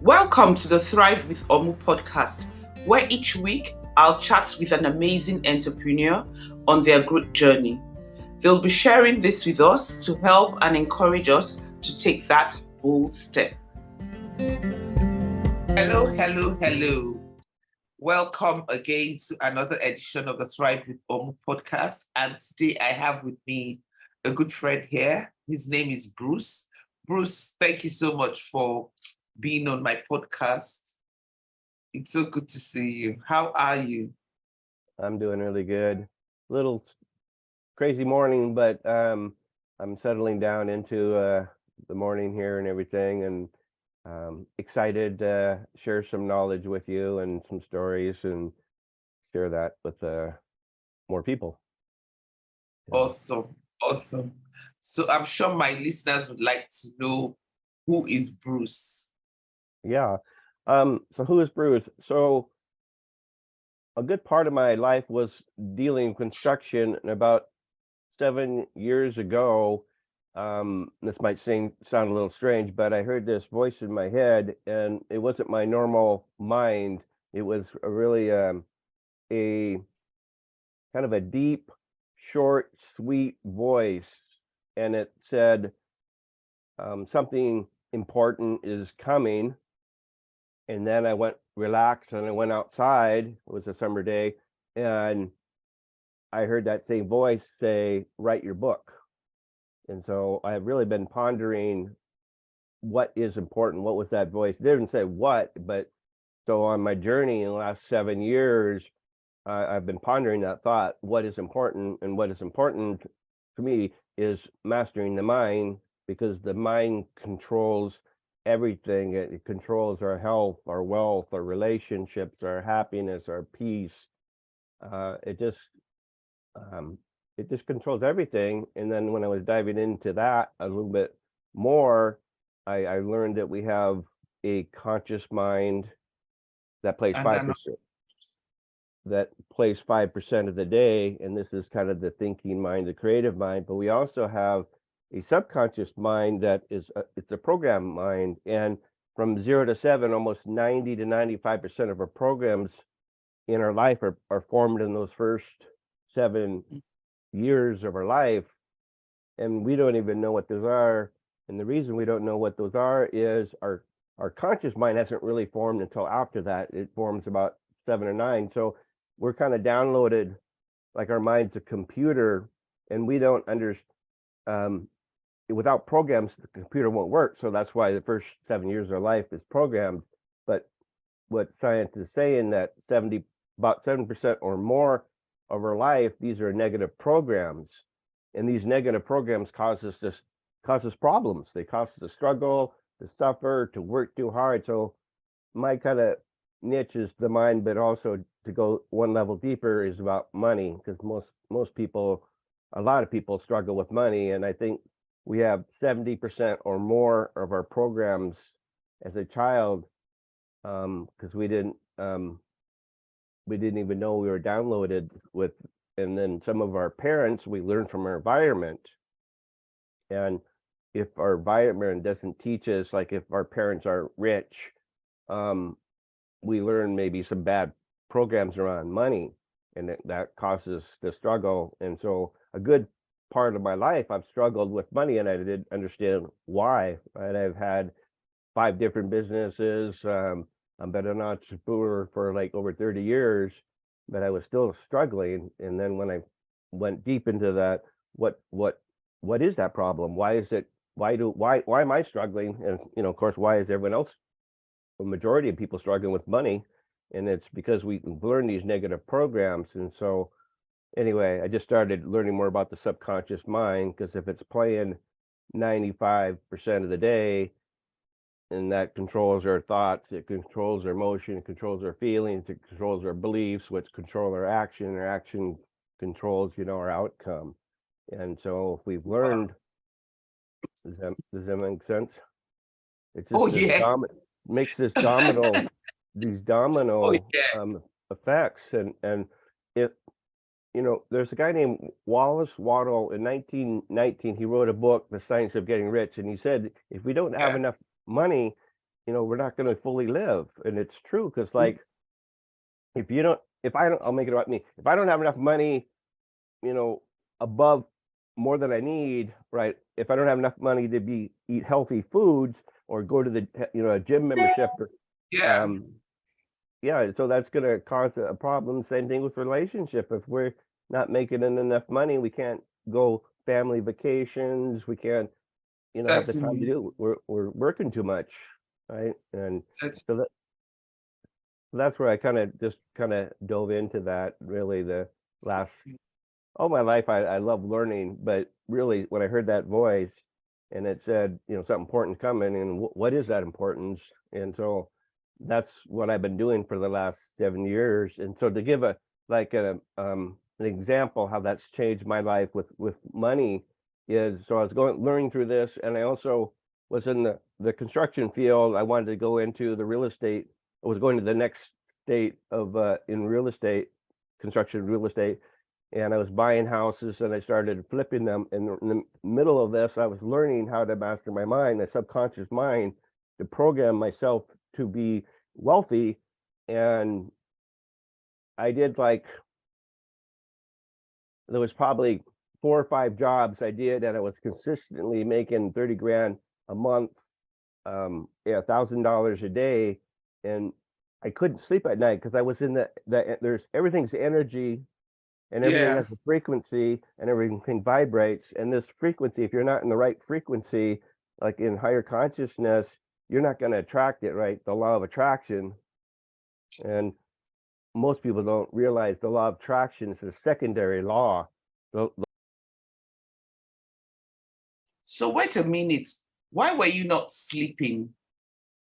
Welcome to the Thrive with Omu podcast, where each week I'll chat with an amazing entrepreneur on their growth journey. They'll be sharing this with us to help and encourage us to take that bold step. Hello. Welcome again to another edition of the Thrive with Omu podcast. And today I have with me a good friend here. His name is Bruce. Bruce, thank you so much for being on my podcast. It's so good to see you. How are you? I'm doing really good. Little crazy morning, but I'm settling down into the morning here and everything, and excited to share some knowledge with you and some stories and share that with more people. Awesome. So I'm sure my listeners would like to know, who is Bruce? Yeah. So who is Bruce? So a good part of my life was dealing with construction, and about 7 years ago, this might sound a little strange, but I heard this voice in my head, and it wasn't my normal mind. It was really a kind of a deep, short, sweet voice, and it said, something important is coming. And then I went relaxed and I went outside. It was a summer day, and I heard that same voice say, write your book. And so I've really been pondering what is important. What was that voice? It didn't say what, but so on my journey in the last 7 years, I've been pondering that thought, what is important? And what is important to me is mastering the mind, because the mind controls everything. It controls our health, our wealth, our relationships, our happiness, our peace. It just controls everything. And then when I was diving into that a little bit more, I learned that we have a conscious mind that plays 5%. That plays 5% of the day, and this is kind of the thinking mind, the creative mind. But we also have a subconscious mind that is it's a program mind, and from 0 to 7, almost 90 to 95% of our programs in our life are formed in those first 7 years of our life, and we don't even know what those are. And the reason we don't know what those are is our conscious mind hasn't really formed until after that. It forms about 7 or 9. So we're kind of downloaded, like our mind's a computer, and we don't understand. Without programs, the computer won't work. So that's why the first 7 years of our life is programmed. But what science is saying, that about 7% or more of our life, these are negative programs, and these negative programs cause us problems. They cause us to struggle, to suffer, to work too hard. So my kind of niche is the mind, but also to go one level deeper is about money, because most people, a lot of people struggle with money, and I think we have 70% or more of our programs as a child, because we didn't even know we were downloaded with. And then some of our parents, we learned from our environment. And if our environment doesn't teach us, like if our parents are rich, we learn maybe some bad programs around money, and that causes the struggle. And so a good part of my life, I've struggled with money, and I didn't understand why. And I've had 5 different businesses. I've been an entrepreneur for like over 30 years, but I was still struggling. And then when I went deep into that, what is that problem? Why is it? Why am I struggling? And of course, why is everyone else, the majority of people, struggling with money? And it's because we learn these negative programs. And so anyway, I just started learning more about the subconscious mind, because if it's playing 95% of the day, and that controls our thoughts, it controls our emotion, it controls our feelings, it controls our beliefs, which control our action controls, our outcome. And so if we've learned, does that make sense? It's just makes this these domino effects. And if there's a guy named Wallace Waddle in 1919. He wrote a book, The Science of Getting Rich, and he said if we don't have enough money, we're not going to fully live. And it's true, because like, I'll make it about me. If I don't have enough money, above more than I need, right? If I don't have enough money to eat healthy foods or go to a gym membership, or, Yeah, yeah, so that's going to cause a problem. Same thing with relationship. If we're not making enough money, we can't go family vacations. We can't, have the time to certainly. do it. We're working too much, right? And Certainly. so that's where I kind of dove into that. Really, the last all my life, I love learning, but really, when I heard that voice and it said, something important coming, and what is that importance? And so that's what I've been doing for the last 7 years. And so to give an example how that's changed my life with money is, so I was learning through this, and I also was in the construction field. I wanted to go into the real estate. I was going to the next state of in real estate, construction real estate, and I was buying houses, and I started flipping them. And in the middle of this, I was learning how to master my mind, the subconscious mind, to program myself to be wealthy. And I did there was probably 4 or 5 jobs I did, and I was consistently making 30 grand a month, yeah, $1,000 a day. And I couldn't sleep at night because I was in there's everything's energy, and everything Yeah. has a frequency, and everything vibrates. And this frequency, if you're not in the right frequency, like in higher consciousness, you're not going to attract it, right? The law of attraction. And most people don't realize the law of attraction is a secondary law. So wait a minute. Why were you not sleeping?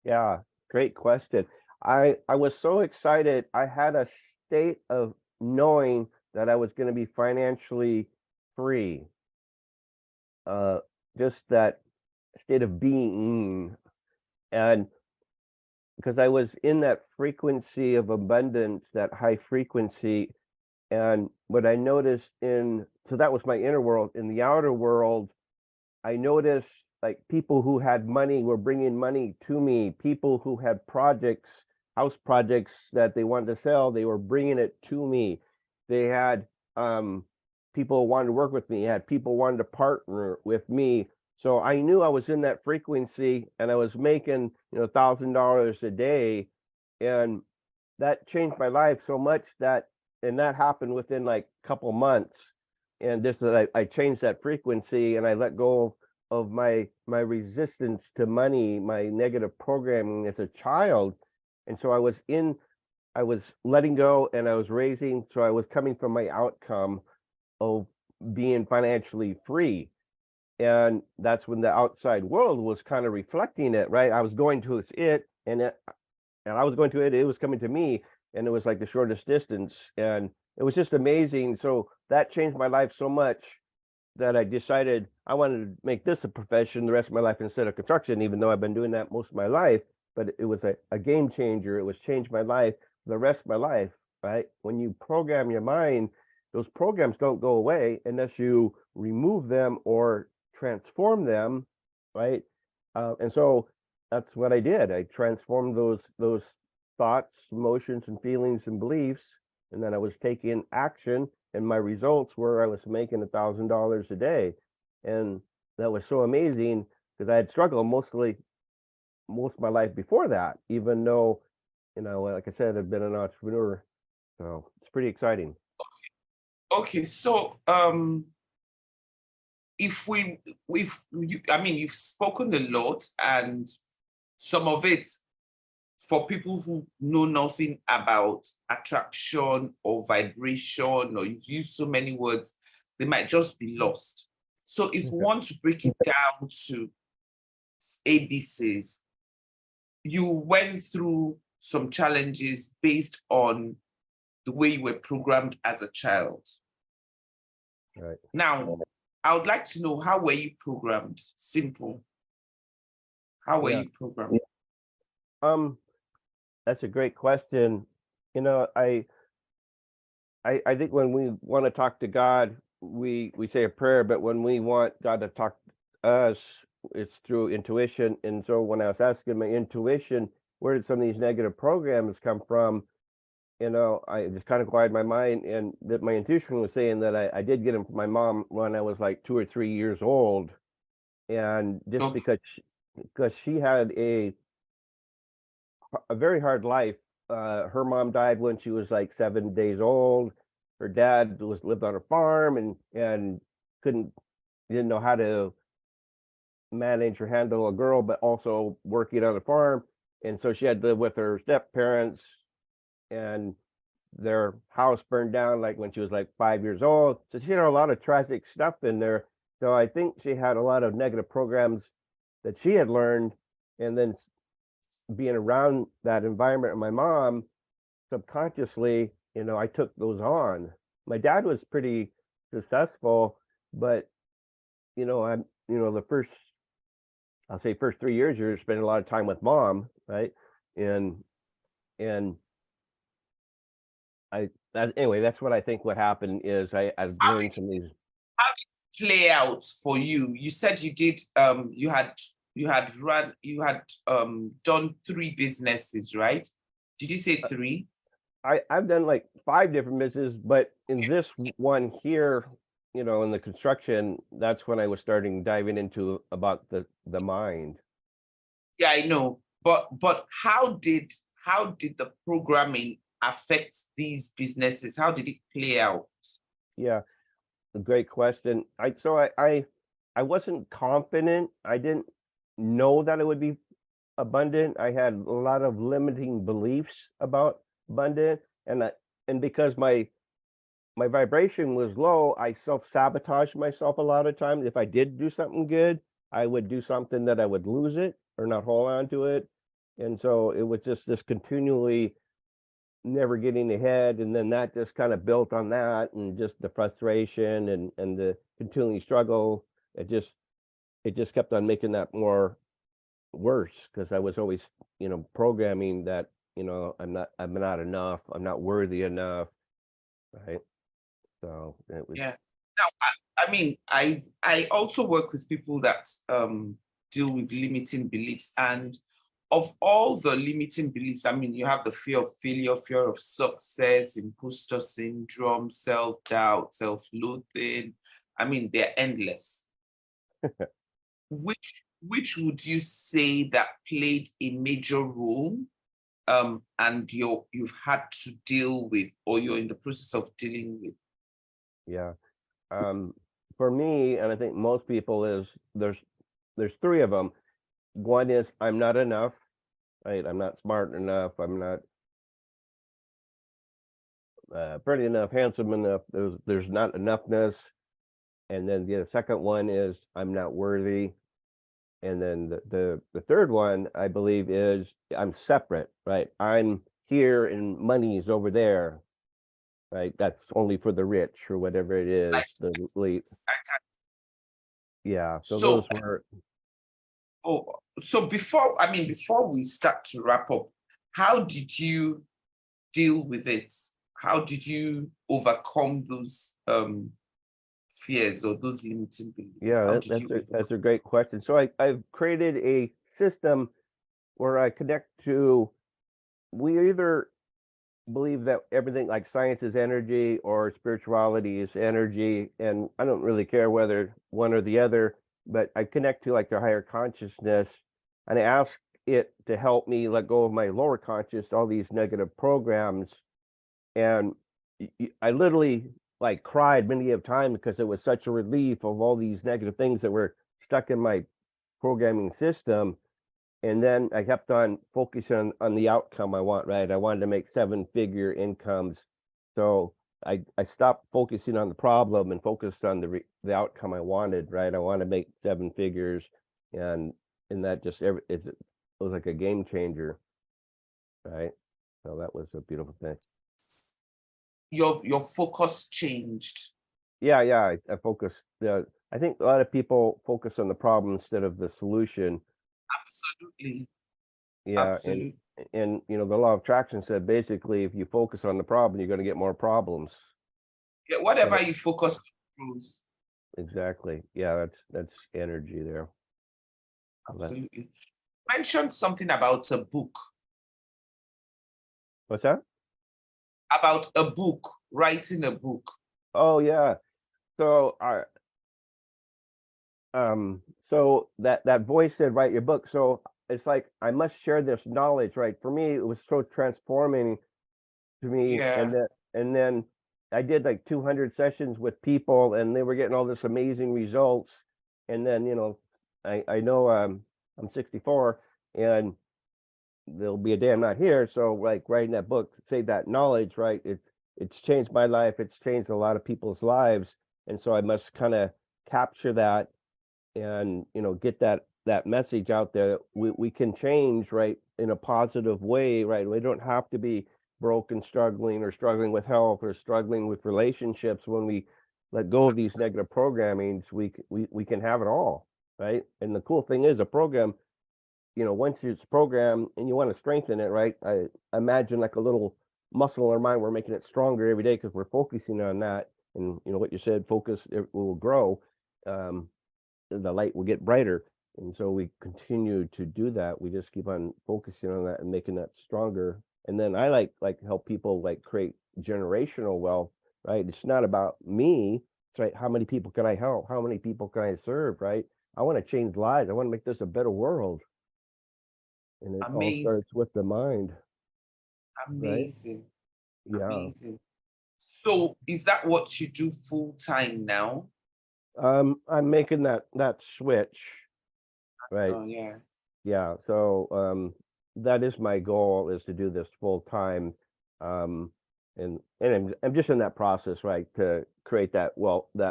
Yeah, great question. I was so excited. I had a state of knowing that I was going to be financially free. Uh, just that state of being. And because I was in that frequency of abundance, that high frequency. And what I noticed so that was my inner world. In the outer world, I noticed like people who had money were bringing money to me. People who had house projects that they wanted to sell, they were bringing it to me. They had people wanted to work with me, had people wanted to partner with me. So I knew I was in that frequency, and I was making, $1,000 a day. And that changed my life so much and that happened within like a couple months. And just that I changed that frequency, and I let go of my resistance to money, my negative programming as a child. And so I was letting go, and I was raising. So I was coming from my outcome of being financially free. And that's when the outside world was kind of reflecting it, right? I was going to it, and I was going to it. It was coming to me, and it was like the shortest distance, and it was just amazing. So that changed my life so much that I decided I wanted to make this a profession the rest of my life instead of construction, even though I've been doing that most of my life. But it was a game changer. It was changed my life for the rest of my life, right? When you program your mind, those programs don't go away unless you remove them or transform them, right? And so that's what I did. I transformed those thoughts, emotions, and feelings and beliefs, and then I was taking action, and my results were I was making $1,000 a day. And that was so amazing because I had struggled most of my life before that, even though, like I said, I've been an entrepreneur. So it's pretty exciting. Okay, so I mean, you've spoken a lot, and some of it for people who know nothing about attraction or vibration, or you've used so many words, they might just be lost. So if we Okay. want to break it down to ABCs, you went through some challenges based on the way you were programmed as a child. Right. Now, I would like to know, how were you programmed? Simple. How were Yeah. you programmed? That's a great question. I think when we want to talk to God, we say a prayer, but when we want God to talk to us, it's through intuition. And so when I was asking my intuition, where did some of these negative programs come from? I just kind of quieted my mind, and that my intuition was saying that I did get them from my mom when I was like 2 or 3 years old. And just Okay. because she had a very hard life. Her mom died when she was like 7 days old. Her dad lived on a farm and couldn't didn't know how to manage or handle a girl, but also working on a farm. And so she had to live with her step parents, and their house burned down like when she was like 5 years old. So she had a lot of tragic stuff in there. So I think she had a lot of negative programs that she had learned, and then being around that environment of my mom, subconsciously, I took those on. My dad was pretty successful, but I'm the first, I'll say first 3 years, you're spending a lot of time with mom, right? And and anyway, that's what I think what happened is I've How did learned some of these. how did it play out for you? You said you did done 3 businesses, right? Did you say 3? I've done like 5 different businesses, but in this one here, in the construction, that's when I was starting diving into about the mind. Yeah, I know. But how did the programming affect these businesses? How did it play out? Yeah, a great question. I wasn't confident. I didn't know that it would be abundant. I had a lot of limiting beliefs about abundant, and because my vibration was low, I self-sabotaged myself a lot of times. If I did do something good, I would do something that I would lose it or not hold on to it. And so it was just this continually never getting ahead, and then that just kind of built on that, and just the frustration and the continuing struggle. It just kept on making that more worse, because I was always programming that I'm not enough, I'm not worthy enough, right? So it was. Yeah. Now, I mean, I also work with people that deal with limiting beliefs, and of all the limiting beliefs, I mean, you have the fear of failure, fear of success, imposter syndrome, self-doubt, self-loathing. I mean, they're endless. Which would you say that played a major role, and you've had to deal with, or you're in the process of dealing with? Yeah. Um, for me, and I think most people, is there's 3 of them. One is I'm not enough, right? I'm not smart enough. I'm not pretty enough, handsome enough. There's not enoughness. And then the second one is I'm not worthy. And then the third one, I believe, is I'm separate, right? I'm here and money is over there, right? That's only for the rich or whatever it is. Like, The elite. I can Yeah. So those so were. Oh, so before we start to wrap up, how did you deal with it? How did you overcome those fears or those limiting beliefs? Yeah, How did that's you a overcome? that's a great question. So I've created a system where I connect to. We either believe that everything, like science, is energy, or spirituality is energy, and I don't really care whether one or the other, but I connect to like their higher consciousness, and I ask it to help me let go of my lower conscious, all these negative programs. And I literally like cried many of time, because it was such a relief of all these negative things that were stuck in my programming system. And then I kept on focusing on the outcome I want, right? I wanted to make 7-figure incomes. So I stopped focusing on the problem and focused on the outcome I wanted, right? I want to make 7 figures, and that just it was like a game changer, right? So that was a beautiful thing. Your focus changed. Yeah, I focused. I think a lot of people focus on the problem instead of the solution. Absolutely. Yeah, and Absolutely. the law of attraction said basically, if you focus on the problem, you're going to get more problems. Yeah, whatever So you focus on grows. exactly, yeah, that's energy there. Absolutely. Mention something about a book. What's that? About a book, writing a book. Oh yeah. So so that voice said, write your book. So it's like I must share this knowledge, right? For me, it was so transforming to me. Yeah. And then I did like 200 sessions with people, and they were getting all this amazing results. And then I know I'm 64, and there'll be a day I'm not here. So like writing that book, say that knowledge, right? It's changed my life. It's changed a lot of people's lives, and so I must kind of capture that and get that message out there. We can change, right, in a positive way, right? We don't have to be broken, struggling, or struggling with health, or struggling with relationships. When we let go of these negative programmings, we can have it all, right? And the cool thing is, a program, once it's programmed and you want to strengthen it, right? I imagine like a little muscle in our mind. We're making it stronger every day because we're focusing on that. And what you said, focus, it will grow. The light will get brighter. And so we continue to do that. We just keep on focusing on that and making that stronger. And then I like help people like create generational wealth, right? It's not about me. It's right. How many people can I help? How many people can I serve? Right. I want to change lives. I want to make this a better world. And it all Amazing. starts with the mind, right? Amazing. Yeah. Amazing. So is that what you do full time now? I'm making that switch, right? Oh yeah. Yeah. So that is my goal, is to do this full time. Um, and I'm just in that process, right, to create that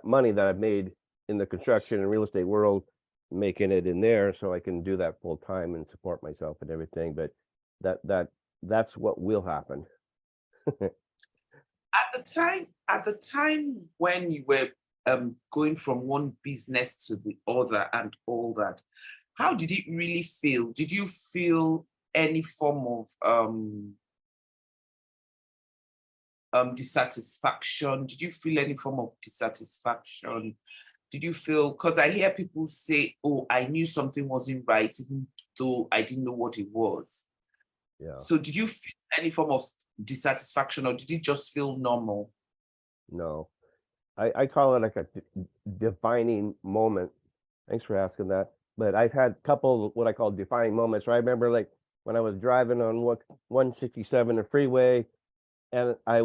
money that I've made in the construction and real estate world, making it in there so I can do that full time and support myself and everything. But that's what will happen. At the time when you were going from one business to the other and all that, how did it really feel? Did you feel any form of dissatisfaction? Did you feel any form of dissatisfaction? Did you feel, because I hear people say, oh, I knew something wasn't right, even though I didn't know what it was. Yeah. So did you feel any form of dissatisfaction, or did it just feel normal? No, I call it like a defining moment. Thanks for asking that. But I've had a couple what I call defining moments. Right? I remember like when I was driving on 167, the freeway, and I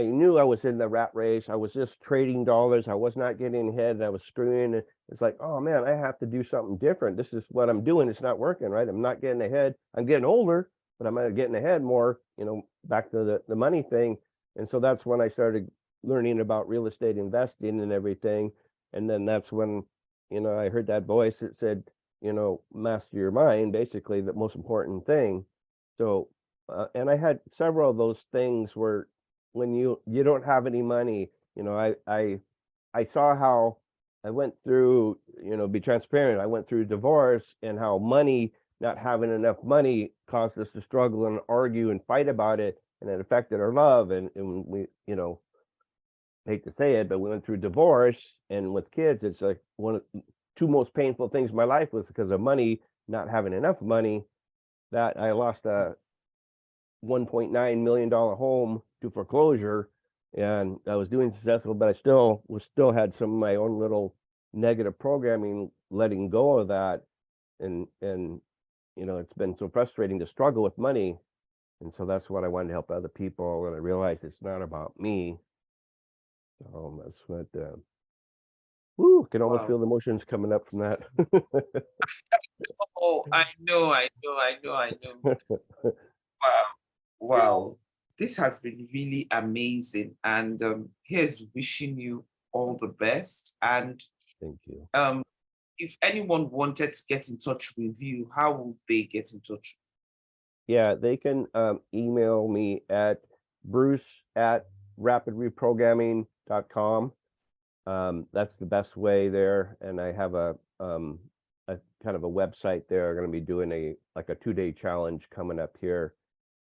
knew I was in the rat race. I was just trading dollars. I was not getting ahead. And I was screwing. It's like, oh man, I have to do something different. This is what I'm doing. It's not working, right? I'm not getting ahead. I'm getting older, but I'm not getting ahead more, back to the money thing. And so that's when I started learning about real estate investing and everything. And then that's when, I heard that voice that said, master your mind, basically the most important thing. So and I had several of those things where when you don't have any money, I saw how I went through, be transparent. I went through divorce, and how money, not having enough money, caused us to struggle and argue and fight about it, and it affected our love. And we, hate to say it, but we went through divorce, and with kids, it's like one of the two most painful things in my life was because of money, not having enough money. That I lost a $1.9 million home to foreclosure, and I was doing successful, but I still had some of my own little negative programming, letting go of that. And it's been so frustrating to struggle with money. And so that's what I wanted to help other people. And I realized it's not about me. So that's what, can almost Wow. feel the emotions coming up from that. Oh, I know. Wow. Wow. This has been really amazing. And here's wishing you all the best. And Thank you. um, if anyone wanted to get in touch with you, how would they get in touch? Yeah, they can email me at bruce@rapidreprogramming.com. That's the best way there. And I have a kind of a website there. I'm going to be doing a 2-day challenge coming up here.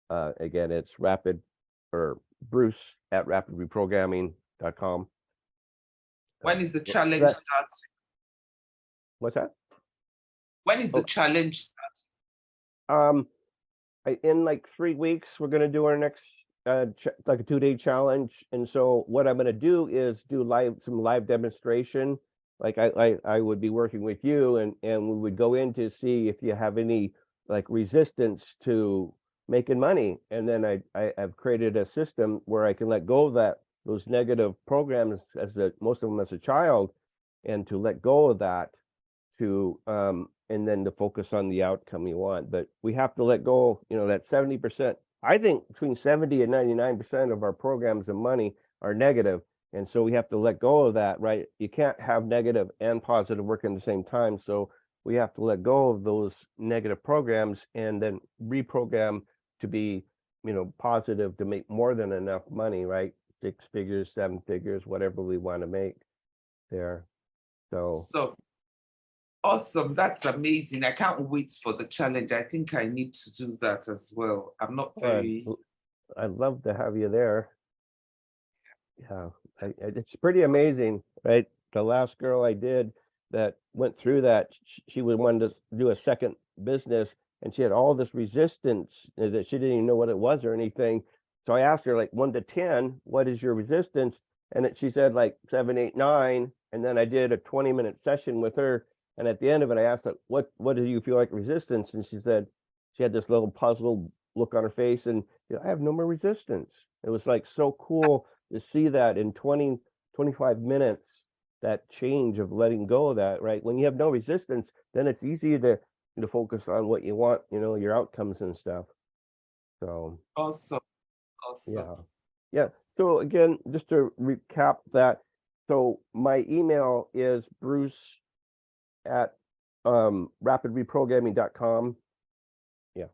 Again, it's Bruce@rapidreprogramming.com. When is the So challenge that starting? What's that? When is the challenge start? In like 3 weeks, we're going to do our next like a 2-day challenge. And so what I'm going to do is do some live demonstration. Like I would be working with you, and we would go in to see if you have any like resistance to making money. And then I've created a system where I can let go of those negative programs most of them as a child, and to let go of that to and then to focus on the outcome you want. But we have to let go, that 70%. I think between 70 and 99% of our programs and money are negative. And so we have to let go of that, right? You can't have negative and positive working at the same time. So we have to let go of those negative programs and then reprogram to be, positive, to make more than enough money, right? 6 figures, 7 figures, whatever we want to make there. So awesome. That's amazing. I can't wait for the challenge. I think I need to do that as well. I'm not very... I'd love to have you there. Yeah, it's pretty amazing, right? The last girl I did that went through that, she wanted to do a second business, and she had all this resistance that she didn't even know what it was or anything. So I asked her, like, 1 to 10, what is your resistance? And she said like 7, 8, 9. And then I did a 20-minute session with her. And at the end of it, I asked her, what do you feel like resistance? And she said, she had this little puzzled look on her face, and I have no more resistance. It was like so cool to see that in 20, 25 minutes, that change of letting go of that, right? When you have no resistance, then it's easy to focus on what you want, your outcomes and stuff. So Awesome. Yeah. So again, just to recap that, so my email is bruce@rapidreprogramming.com. Yeah.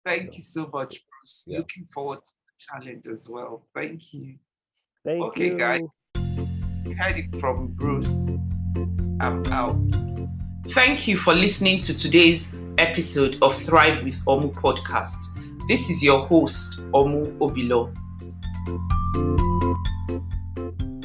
Thank you so much, Bruce. Yeah. Looking forward to the challenge as well. Thank you. Thank you. Okay, guys. You heard it from Bruce. I'm out. Thank you for listening to today's episode of Thrive with Omu podcast. This is your host, Omu Obilo.